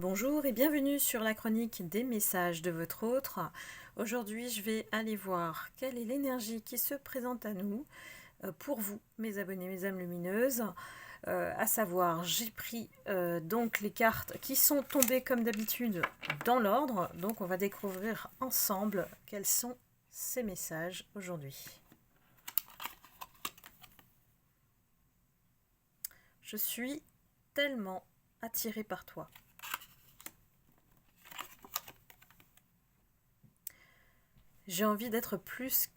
Bonjour et bienvenue sur la chronique des messages de votre autre. Aujourd'hui, je vais aller voir quelle est l'énergie qui se présente à nous pour vous, mes abonnés, mes âmes lumineuses. À savoir, j'ai pris donc les cartes qui sont tombées comme d'habitude dans l'ordre. Donc, on va découvrir ensemble quels sont ces messages aujourd'hui. Je suis tellement attirée par toi. J'ai envie d'être plus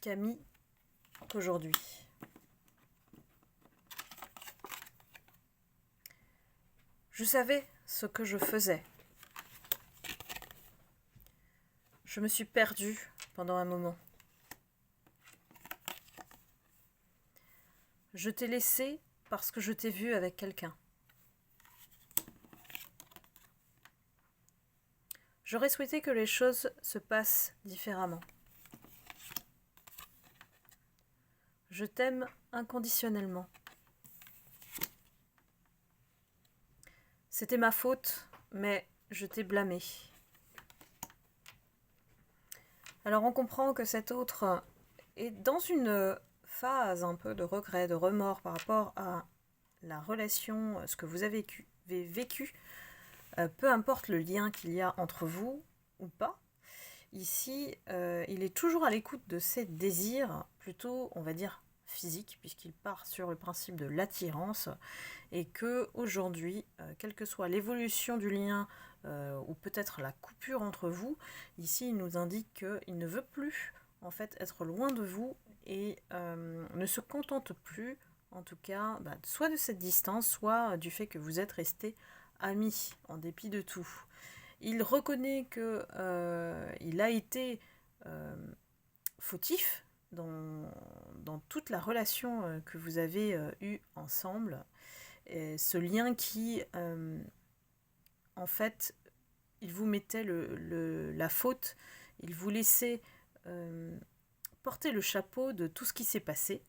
qu'amie qu'aujourd'hui. Je savais ce que je faisais. Je me suis perdue pendant un moment. Je t'ai laissé parce que je t'ai vu avec quelqu'un. J'aurais souhaité que les choses se passent différemment. Je t'aime inconditionnellement. C'était ma faute, mais je t'ai blâmé. Alors on comprend que cet autre est dans une phase un peu de regret, de remords par rapport à la relation, ce que vous avez vécu, peu importe le lien qu'il y a entre vous ou pas. Ici, il est toujours à l'écoute de ses désirs, plutôt, on va dire, physiques, puisqu'il part sur le principe de l'attirance, et que aujourd'hui, quelle que soit l'évolution du lien, ou peut-être la coupure entre vous, ici, il nous indique qu'il ne veut plus, en fait, être loin de vous, et ne se contente plus, en tout cas, soit de cette distance, soit du fait que vous êtes restés amis, en dépit de tout. Il reconnaît que il a été fautif dans toute la relation que vous avez eue ensemble. Et ce lien qui, en fait, il vous mettait la faute, il vous laissait porter le chapeau de tout ce qui s'est passé,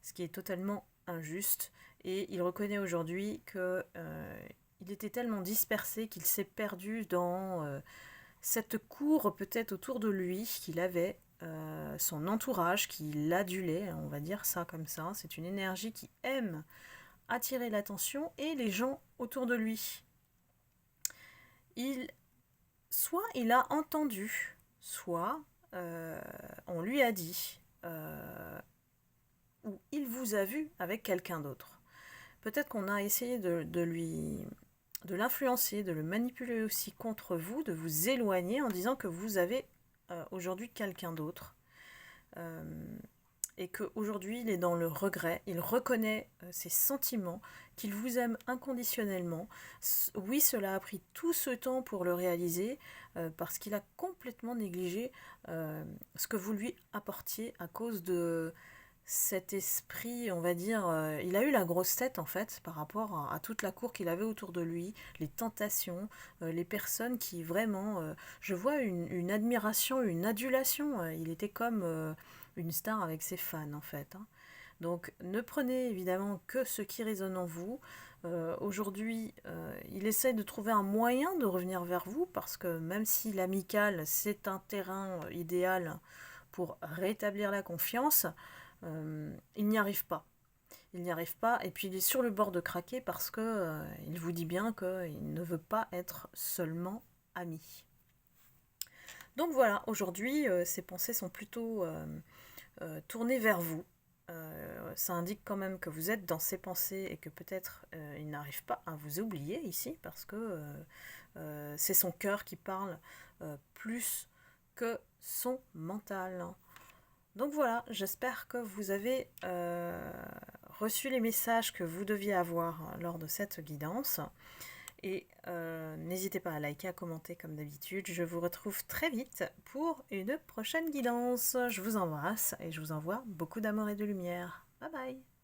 ce qui est totalement injuste. Et il reconnaît aujourd'hui que il était tellement dispersé qu'il s'est perdu dans cette cour peut-être autour de lui, qu'il avait son entourage qui l'adulait, on va dire ça comme ça. C'est une énergie qui aime attirer l'attention et les gens autour de lui. Soit il a entendu, soit on lui a dit, ou il vous a vu avec quelqu'un d'autre. Peut-être qu'on a essayé de l'influencer, de le manipuler aussi contre vous, de vous éloigner en disant que vous avez aujourd'hui quelqu'un d'autre. Et qu'aujourd'hui il est dans le regret, il reconnaît ses sentiments, qu'il vous aime inconditionnellement. Oui, cela a pris tout ce temps pour le réaliser, parce qu'il a complètement négligé ce que vous lui apportiez à cause de cet esprit, on va dire, il a eu la grosse tête en fait par rapport à toute la cour qu'il avait autour de lui, les tentations, les personnes qui vraiment, je vois une admiration, une adulation, il était comme une star avec ses fans en fait. Donc ne prenez évidemment que ce qui résonne en vous. Aujourd'hui, il essaie de trouver un moyen de revenir vers vous parce que même si l'amical c'est un terrain idéal pour rétablir la confiance, il n'y arrive pas. Il n'y arrive pas et puis il est sur le bord de craquer parce que il vous dit bien qu'il ne veut pas être seulement ami. Donc voilà, aujourd'hui, ses pensées sont plutôt tournées vers vous. Ça indique quand même que vous êtes dans ses pensées et que peut-être il n'arrive pas à vous oublier ici parce que c'est son cœur qui parle plus que son mental. Donc voilà, j'espère que vous avez reçu les messages que vous deviez avoir lors de cette guidance. Et n'hésitez pas à liker, à commenter comme d'habitude. Je vous retrouve très vite pour une prochaine guidance. Je vous embrasse et je vous envoie beaucoup d'amour et de lumière. Bye bye!